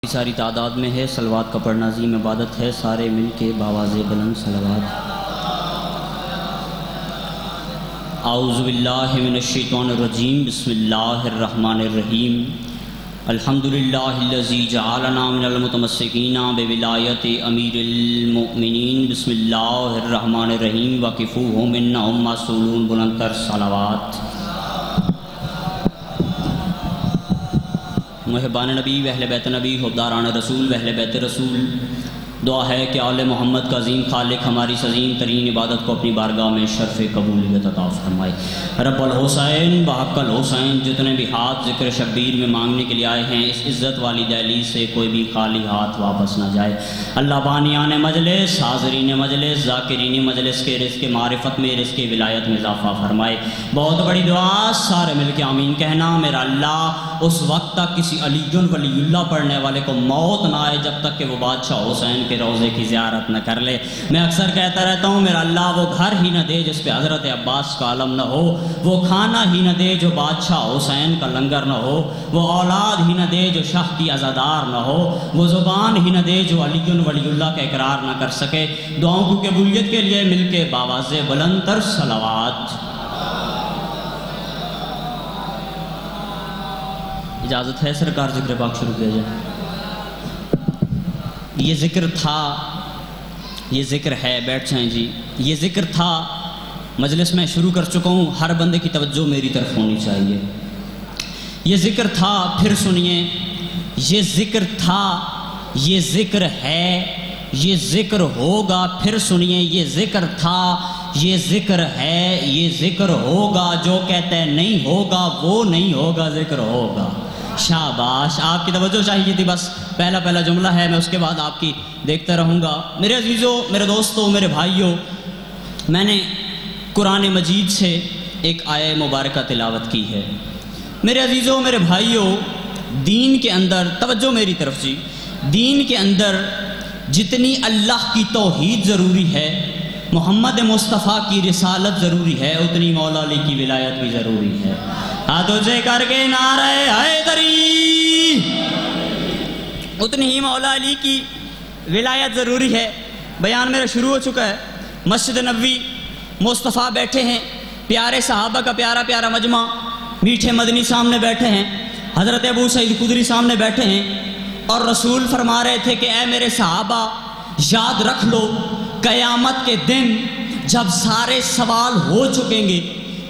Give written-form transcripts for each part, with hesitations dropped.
ساری تعداد میں ہے، صلوات کا پڑھنا عظیم عبادت ہے، سارے مل کے باواز بلند صلوات۔ اعوذ باللہ من الشیطان الرجیم، بسم اللہ الرحمن الرحیم۔ الحمدللہ الذی جعلنا من المتمسکین بولایت امیر المؤمنین، بسم اللہ الرحمن الرحیم۔ وقفوہم انہم مسئولون، بلند تر صلوات۔ محبان نبی و اہل بیت نبی، حبداران رسول و اہل بیت رسول، دعا ہے کہ آل محمد کا عظیم خالق ہماری عظیم ترین عبادت کو اپنی بارگاہ میں شرف قبولیت عطا فرمائے۔ رب الحسین بحق الحسین، جتنے بھی ہاتھ ذکر شبیر میں مانگنے کے لیے آئے ہیں، اس عزت والی دہلیز سے کوئی بھی خالی ہاتھ واپس نہ جائے۔ اللہ بانیان مجلس، حاضرین مجلس، ذاکرین مجلس کے رزق معرفت میں، رزق ولایت میں اضافہ فرمائے۔ بہت بڑی دعا، سارے مل کے آمین کہنا۔ میرا اللہ اس وقت تک کسی علی ولی اللہ پڑھنے والے کو موت نہ آئے جب تک کہ وہ بادشاہ حسین کے روضے کی زیارت نہ کر لے۔ میں اکثر کہتا رہتا ہوں، میرا اللہ وہ گھر ہی نہ دے جس پہ حضرت عباس کا علم نہ ہو، وہ کھانا ہی نہ دے جو بادشاہ حسین کا لنگر نہ ہو، وہ اولاد ہی نہ دے جو شاہ کی عزادار نہ ہو، وہ زبان ہی نہ دے جو علی ولی اللہ کا اقرار نہ کر سکے۔ دعاؤں کی قبولیت کے لیے مل کے باواز بلند تر صلوات۔ اجازت ہے سرکار ذکر پاک شروع کیا جائے؟ یہ ذکر تھا، یہ ذکر ہے، بیٹھ جائیں جی۔ یہ ذکر تھا، مجلس میں شروع کر چکا ہوں، ہر بندے کی توجہ میری طرف ہونی چاہیے۔ یہ ذکر تھا، پھر سنیے، یہ ذکر تھا، یہ ذکر ہے، یہ ذکر ہوگا، پھر سنیے، یہ ذکر تھا، یہ ذکر ہے، یہ ذکر ہوگا، جو کہتے ہیں نہیں ہوگا وہ نہیں ہوگا، ذکر ہوگا۔ شاباش، آپ کی توجہ چاہیے تھی، بس پہلا جملہ ہے، میں اس کے بعد آپ کی دیکھتا رہوں گا۔ میرے عزیزوں، میرے دوستوں، میرے بھائیوں، میں نے قرآن مجید سے ایک آیہ مبارکہ تلاوت کی ہے۔ میرے عزیزوں، میرے بھائیوں، دین کے اندر، توجہ میری طرف جی، دین کے اندر جتنی اللہ کی توحید ضروری ہے، محمد مصطفیٰ کی رسالت ضروری ہے، اتنی مولا علی کی ولایت بھی ضروری ہے۔ ہاتھوں سے کر کے نعرہ حیدری، اتنی ہی مولا علی کی ولایت ضروری ہے۔ بیان میرا شروع ہو چکا ہے۔ مسجد نبوی، مصطفیٰ بیٹھے ہیں، پیارے صحابہ کا پیارا پیارا مجمع، میٹھے مدنی سامنے بیٹھے ہیں، حضرت ابو سعید خدری سامنے بیٹھے ہیں، اور رسول فرما رہے تھے کہ اے میرے صحابہ، یاد رکھ لو، قیامت کے دن جب سارے سوال ہو چکیں گے،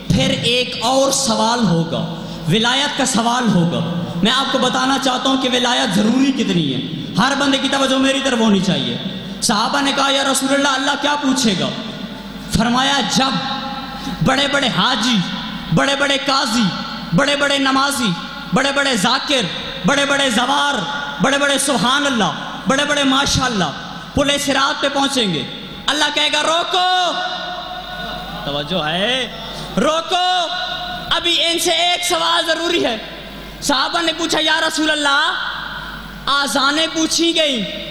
پھر ایک اور سوال ہوگا، ولایت کا سوال ہوگا۔ میں آپ کو بتانا چاہتا ہوں کہ ولایت ضروری کتنی ہے، ہر بندے کی توجہ میری طرف ہونی چاہیے۔ صحابہ نے کہا یا رسول اللہ، اللہ کیا پوچھے گا؟ فرمایا جب بڑے بڑے حاجی، بڑے بڑے قاضی، بڑے بڑے نمازی، بڑے بڑے ذاکر، بڑے بڑے زوار، بڑے بڑے سبحان اللہ، بڑے بڑے ماشاءاللہ پل صراط پہ پہنچیں گے، اللہ کہے گا روکو، توجہ ہے، روکو، ابھی ان سے ایک سوال ضروری ہے۔ صحابہ نے پوچھا یا رسول اللہ، آذانیں پوچھی گئیں،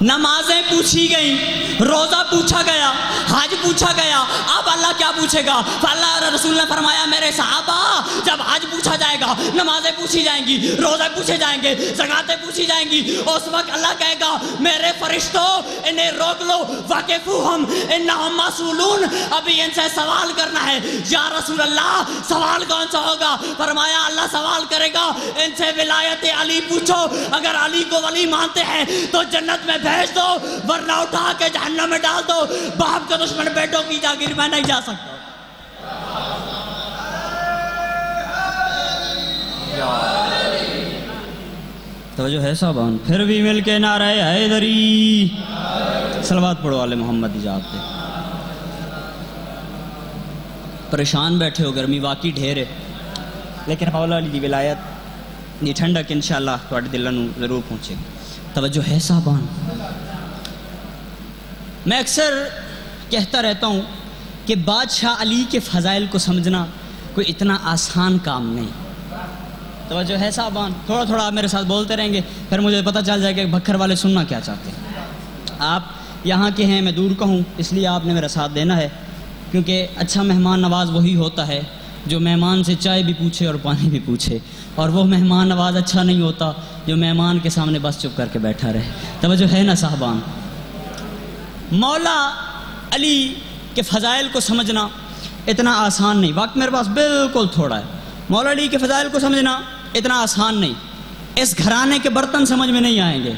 نمازیں پوچھی گئیں، روزہ پوچھا گیا، حج پوچھا گیا، اب اللہ کیا پوچھے گا؟ اللہ رسول نے فرمایا میرے صحابہ، جب حج پوچھا جائے گا، نمازیں پوچھی جائیں گی، روزے پوچھے جائیں گے، زکاتیں پوچھی جائیں گی، اس وقت اللہ کہے گا میرے فرشتوں انہیں روک لو، وقفوہم انہم مسئولون، ابھی ان سے سوال کرنا ہے۔ یا رسول اللہ، سوال کون سا ہوگا؟ فرمایا اللہ سوال کرے گا ان سے ولایت علی پوچھو، اگر علی کو ولی مانتے ہیں تو جنت میں بھیج دو، ورنہ اٹھا کے جہنم میں ڈال دو، باپ کے دشمن بیٹوں کی جاگیر میں نہیں جا سکتا۔ توجہ ہے صاحبان، پھر بھی مل کے نعرہ حیدری، صلوات پڑھو آل محمد ایجاد پہ۔ پریشان بیٹھے ہو، گرمی واقعی ڈھیر ہے، لیکن مولا علی دی ولایت یہ ٹھنڈک انشاءاللہ تواڈے دلاں نوں ضرور پہنچے گی۔ توجہ ہے صاحبان، میں اکثر کہتا رہتا ہوں کہ بادشاہ علی کے فضائل کو سمجھنا کوئی اتنا آسان کام نہیں۔ توجہ ہے صاحبان، تھوڑا تھوڑا آپ میرے ساتھ بولتے رہیں گے، پھر مجھے پتہ چل جائے گا کہ بکھر والے سننا کیا چاہتے ہیں۔ آپ یہاں کے ہیں، میں دور کا ہوں، اس لیے آپ نے میرا ساتھ دینا ہے، کیونکہ اچھا مہمان نواز وہی ہوتا ہے جو مہمان سے چائے بھی پوچھے اور پانی بھی پوچھے، اور وہ مہمان نواز اچھا نہیں ہوتا جو مہمان کے سامنے بس چپ کر کے بیٹھا رہے. توجہ ہے نا صاحبان؟ مولا علی کے فضائل کو سمجھنا اتنا آسان نہیں. وقت میرے پاس بالکل تھوڑا ہے. مولا علی کے فضائل کو سمجھنا اتنا آسان نہیں. اس گھرانے کے برتن سمجھ میں نہیں آئیں گے,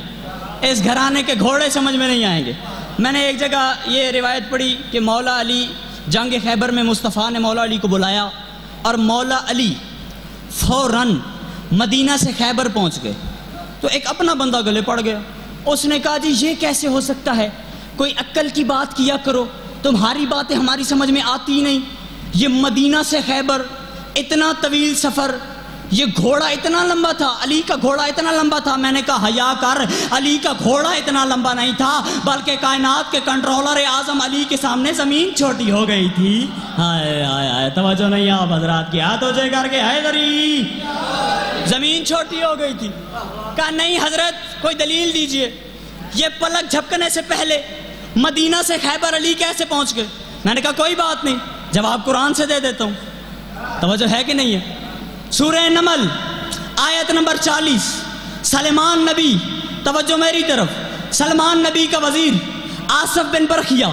اس گھرانے کے گھوڑے سمجھ میں نہیں آئیں گے. میں نے ایک جگہ یہ روایت پڑھی کہ مولا علی جنگ خیبر میں مصطفیٰ نے مولا علی کو بلایا اور مولا علی فوراً مدینہ سے خیبر پہنچ گئے. تو ایک اپنا بندہ گلے پڑ گیا. اس نے کہا جی یہ کیسے ہو سکتا ہے, کوئی عقل کی بات کیا کرو, تمہاری باتیں ہماری سمجھ میں آتی نہیں. یہ مدینہ سے خیبر اتنا طویل سفر, یہ گھوڑا اتنا لمبا تھا, علی کا گھوڑا اتنا لمبا تھا. میں نے کہا حیا کر, علی کا گھوڑا اتنا لمبا نہیں تھا بلکہ کائنات کے کنٹرولر اعظم علی کے سامنے زمین چھوٹی ہو گئی تھی. ہائے ہائے ہائے, توجہ نہیں آپ حضرات کی, ہاتھ اونچے کر کے حیدری, زمین چھوٹی ہو گئی تھی. کہا نہیں حضرت کوئی دلیل دیجئے, یہ پلک جھپکنے سے پہلے مدینہ سے خیبر علی کیسے پہنچ گئے؟ میں نے کہا کوئی بات نہیں, جواب قرآن سے دے دیتا ہوں. توجہ ہے کہ نہیں ہے؟ سورہ نمل آیت نمبر 40. سلمان نبی, توجہ میری طرف, سلمان نبی کا وزیر آصف بن برخیا,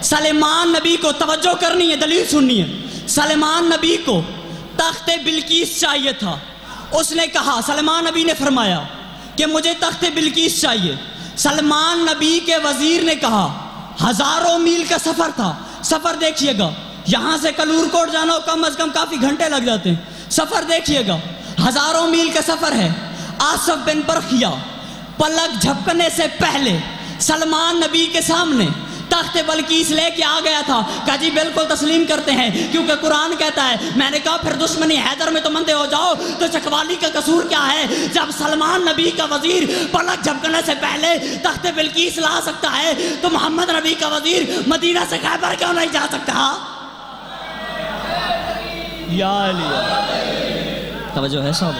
سلمان نبی کو توجہ کرنی ہے, دلیل سننی ہے. سلمان نبی کو تخت بلقیس چاہیے تھا. اس نے کہا, سلمان نبی نے فرمایا کہ مجھے تخت بلقیس چاہیے. سلمان نبی کے وزیر نے کہا, ہزاروں میل کا سفر تھا. سفر دیکھیے گا, یہاں سے کلور کوٹ جانا ہو کم از کم کافی گھنٹے لگ جاتے ہیں. سفر دیکھیے گا, ہزاروں میل کا سفر ہے. آصف بن برخیا پلک جھپکنے سے پہلے سلمان نبی کے سامنے تخت بلقیس لے کے آ گیا تھا. کہا جی بالکل تسلیم کرتے ہیں کیونکہ قرآن کہتا ہے. میں نے کہا پھر دشمنی حیدر میں تو مندے ہو جاؤ, تو چکوالی کا قصور کیا ہے جب سلمان نبی کا وزیر پلک جھپکنے سے پہلے تخت بلقیس لا سکتا ہے, تو محمد نبی کا وزیر مدینہ سے خیبر کیوں نہیں جا سکتا؟ یا علی, توجہ ہے صاحب؟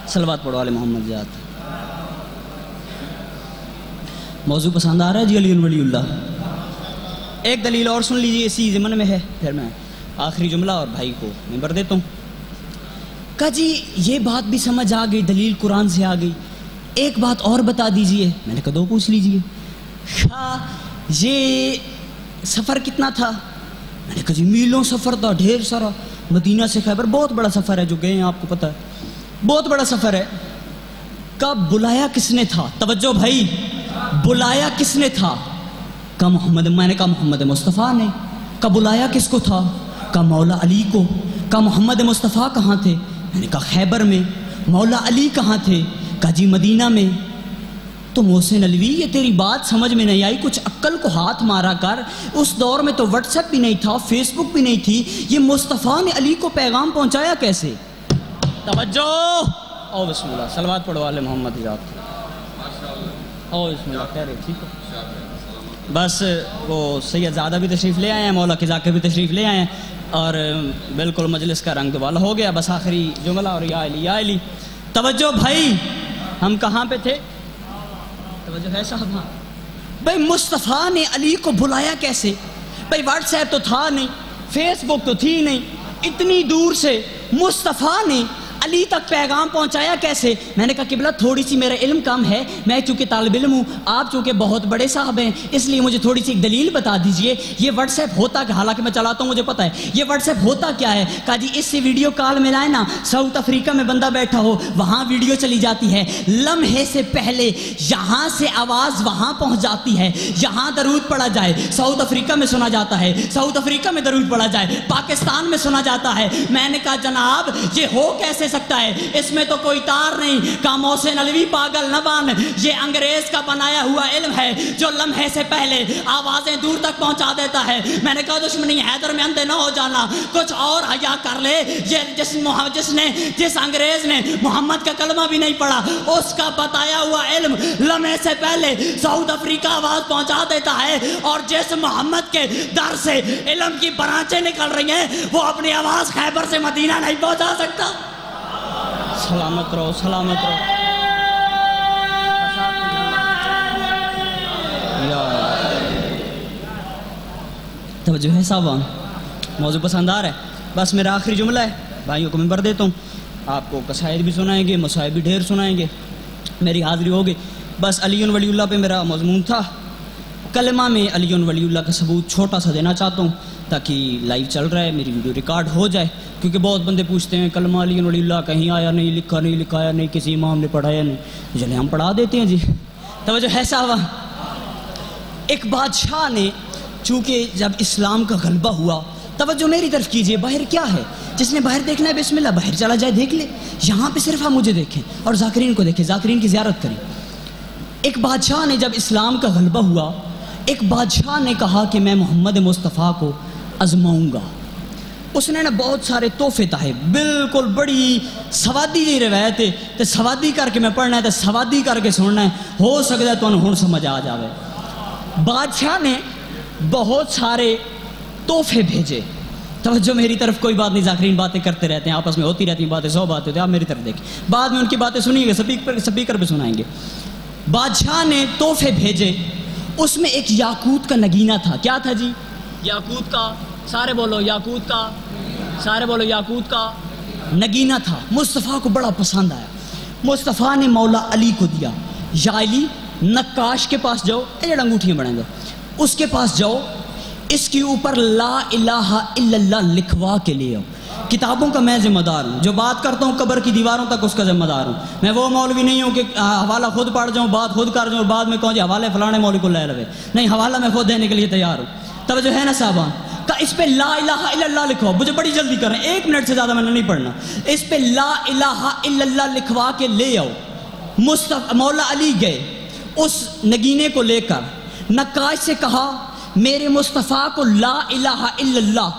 صلوات پڑھو آل محمد ذات. موضوع پسند آ رہا ہے جی؟ علی ولی اللہ. ایک دلیل اور سن لیجیے, اسی ضمن میں ہے, پھر میں آخری جملہ اور بھائی کو ممبر دیتا ہوں. کہا جی یہ بات بھی سمجھ آ گئی, دلیل قرآن سے آ گئی, ایک بات اور بتا دیجئے. میں نے کہا دو پوچھ لیجئے. یہ سفر کتنا تھا؟ میں نے کہا جی میلوں سفر تھا, ڈھیر سارا. مدینہ سے خیبر بہت بڑا سفر ہے, جو گئے ہیں آپ کو پتہ ہے, بہت بڑا سفر ہے. کب بلایا کس نے تھا؟ توجہ بھائی, بلایا کس نے تھا؟ کہا محمد. میں نے کہا محمد مصطفیٰ نے. کہا بلایا کس کو تھا؟ کہا مولا علی کو. کہا محمد مصطفیٰ کہاں تھے؟ میں نے کہا خیبر میں. مولا علی کہاں تھے؟ کہا جی مدینہ میں. تو محسن علوی یہ تیری بات سمجھ میں نہیں آئی, کچھ عقل کو ہاتھ مارا کر. اس دور میں تو واٹس ایپ بھی نہیں تھا, فیس بک بھی نہیں تھی, یہ مصطفیٰ نے علی کو پیغام پہنچایا کیسے؟ توجہ, او بسم اللہ, صلوات پڑھو آل محمد ذات. او بسم اللہ, کہہ رہے ٹھیک ہے. بس وہ سید زادہ بھی تشریف لے آئے ہیں, مولا کی ذاکر بھی تشریف لے آئے ہیں, اور بالکل مجلس کا رنگ دوبالا ہو گیا. بس آخری جملہ, اور یا علی یا علی. توجہ بھائی, ہم کہاں پہ تھے؟ توجہ ہے صاحب؟ ہاں بھائی, مصطفیٰ نے علی کو بلایا کیسے؟ بھائی واٹس ایپ تو تھا نہیں, فیس بک تو تھی نہیں, اتنی دور سے مصطفیٰ نے علی تک پیغام پہنچایا کیسے؟ میں نے کہا قبلہ تھوڑی سی میرا علم کم ہے, میں چونکہ طالب علم ہوں, آپ چونکہ بہت بڑے صاحب ہیں, اس لیے مجھے تھوڑی سی ایک دلیل بتا دیجئے. یہ واٹس ایپ ہوتا کہ, حالانکہ میں چلاتا ہوں مجھے پتا ہے, یہ واٹس ایپ ہوتا کیا ہے؟ کہا جی اس سے ویڈیو کال میں لائے نا, ساؤتھ افریقہ میں بندہ بیٹھا ہو, وہاں ویڈیو چلی جاتی ہے, لمحے سے پہلے یہاں سے آواز وہاں پہنچ جاتی ہے, یہاں درود پڑھا جائے, ساؤتھ افریقہ میں سنا جاتا ہے, ساؤتھ افریقہ میں درود پڑھا جائے, پاکستان میں سنا جاتا ہے. میں نے کہا جناب یہ ہو کیسے سکتا ہے؟ اس میں تو کوئی تار نہیں. کہا محسن علوی پاگل نہ بن, یہ انگریز کا بنایا ہوا علم ہے جو لمحے سے پہلے آوازیں دور تک پہنچا دیتا ہے. میں نے کہا دشمنی حیدر میں اندھے نہ ہو جانا, کچھ اور حیا کر لے. یہ جس انگریز نے محمد کا کلمہ بھی نہیں پڑھا, اس کا بتایا ہوا علم لمحے سے پہلے ساؤتھ افریقہ آواز پہنچا دیتا ہے, اور جس محمد کے در سے علم کی برانچیں نکل رہی ہیں, وہ اپنی آواز خیبر سے مدینہ نہیں پہنچا سکتا. سلامت رہو, سلامت رہو. توجہ ہے صاحبان, موضوع پسند آ رہا ہے. بس میرا آخری جملہ ہے, بھائیوں کو منبر دیتا ہوں، آپ کو قصائد بھی سنائیں گے، مصائب بھی ڈھیر سنائیں گے، میری حاضری ہوگی۔ بس علی ولی اللہ پہ میرا مضمون تھا۔ کلمہ میں علی ولی اللہ کا ثبوت چھوٹا سا دینا چاہتا ہوں تاکہ لائیو چل رہا ہے، میری ویڈیو ریکارڈ ہو جائے، کیونکہ بہت بندے پوچھتے ہیں کلمہ علی ولی اللہ کہیں آیا نہیں، لکھا نہیں، لکھایا نہیں، کسی امام نے پڑھایا نہیں، چلے ہم پڑھا دیتے ہیں جی۔ توجہ ہے صاحبہ، ایک بادشاہ نے چونکہ جب اسلام کا غلبہ ہوا، توجہ میری طرف کیجئے، باہر کیا ہے؟ جس نے باہر دیکھنا ہے بسم اللہ باہر چلا جائے دیکھ لے، یہاں پہ صرف آپ مجھے دیکھیں اور ذاکرین کو دیکھیں، ذاکرین کی زیارت کریں۔ ایک بادشاہ نے جب اسلام کا غلبہ ہوا، ایک بادشاہ نے کہا کہ میں محمد مصطفیٰ کو آزماؤں گا۔ اس نے بہت سارے تحفے تھے، بالکل بڑی سوادی جی روایت ہے، تو سوادی کر کے میں پڑھنا ہے، تو سوادی کر کے سننا ہے، ہو سکتا ہے تو ہن سمجھ آ جاوے۔ بادشاہ نے بہت سارے تحفے بھیجے۔ توجہ میری طرف، کوئی بات نہیں، ذاکرین باتیں کرتے رہتے ہیں، آپس میں ہوتی رہتی ہیں باتیں، 100 باتیں ہوتی ہیں، آپ میری طرف دیکھیں، بعد میں ان کی باتیں سنیے گے، سپیکر پہ سنائیں گے۔ بادشاہ نے تحفے بھیجے، اس میں ایک یاقوت کا نگینہ تھا۔ کیا تھا جی؟ یاقوت کا، سارے بولو یاقوت کا، سارے بولو یاقوت کا نگینہ تھا۔ مصطفیٰ کو بڑا پسند آیا، مصطفیٰ نے مولا علی کو دیا، یا علی نقاش کے پاس جاؤ، یہ جڑا انگوٹھیاں بنائیں گے، اس کے پاس جاؤ، اس کے اوپر لا الہ الا اللہ لکھوا کے لے آؤ۔ کتابوں کا میں ذمہ دار ہوں، جو بات کرتا ہوں قبر کی دیواروں تک اس کا ذمہ دار ہوں۔ میں وہ مولوی نہیں ہوں کہ حوالہ خود پڑھ جاؤں، بات خود کر جاؤں اور بعد میں کہوں جی حوالے فلانے مولوی کو لے لوے، نہیں، حوالہ میں خود دینے کے لیے تیار ہوں۔ توجہ ہے نا صاحبان، کہ اس پہ لا الہ الا اللہ لکھواؤ، مجھے بڑی جلدی کریں، 1 منٹ سے زیادہ میں نے نہیں پڑھنا، اس پہ لا الہ الا اللہ لکھوا کے لے آؤ۔ مولا علی گئے، اس نگینے کو لے کر نقاش سے کہا میرے مصطفیٰ کو لا الہ الا اللہ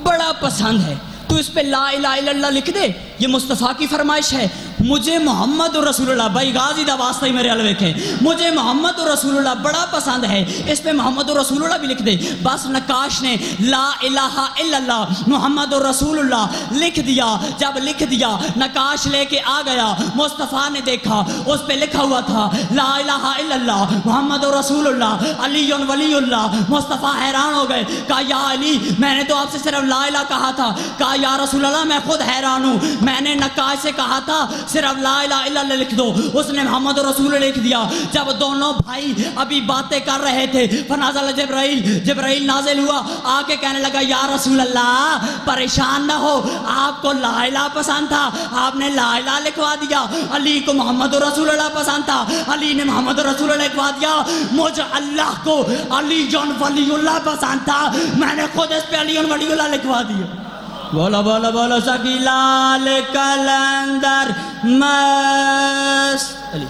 بڑا پسند ہے، تو اس پہ لا الہ الا اللہ لکھ دے، یہ مصطفیٰ کی فرمائش ہے۔ مجھے محمد رسول اللہ، بھائی غازی دا واسطہ ہی میرے حلوے کے، مجھے محمد رسول اللہ بڑا پسند ہے، اس پہ محمد رسول اللہ بھی لکھ دے۔ بس نقاش نے لا الہ الا اللہ محمد رسول اللہ لکھ دیا۔ جب لکھ دیا، نقاش لے کے آ گیا، مصطفیٰ نے دیکھا اس پہ لکھا ہوا تھا لا الہ الا اللہ محمد رسول اللہ علی ولی اللہ۔ مصطفیٰ حیران ہو گئے، کہا یا علی میں نے تو آپ سے صرف لا الہ کہا تھا۔ کہا یا رسول اللہ میں خود حیران ہوں، میں نے نقاش سے کہا تھا صرف لا الہ الا اللہ لکھ دو، اس نے محمد رسول اللہ لکھ دیا۔ جب دونوں بھائی ابھی باتیں کر رہے تھے، فنازل جبرائیل نازل ہوا، آ کے کہنے لگا یا رسول اللہ پریشان نہ ہو، آپ کو لا الہ پسند تھا، آپ نے لا الہ لکھوا دیا، علی کو محمد رسول اللہ پسند تھا، علی نے محمد رسول اللہ لکھوا دیا، مجھے اللہ کو علی جان ولی اللہ پسند تھا، میں نے خود اس پہ علی ولی اللہ لکھوا دیا۔ بولا بولا بولا سکی لال کلندر مست علی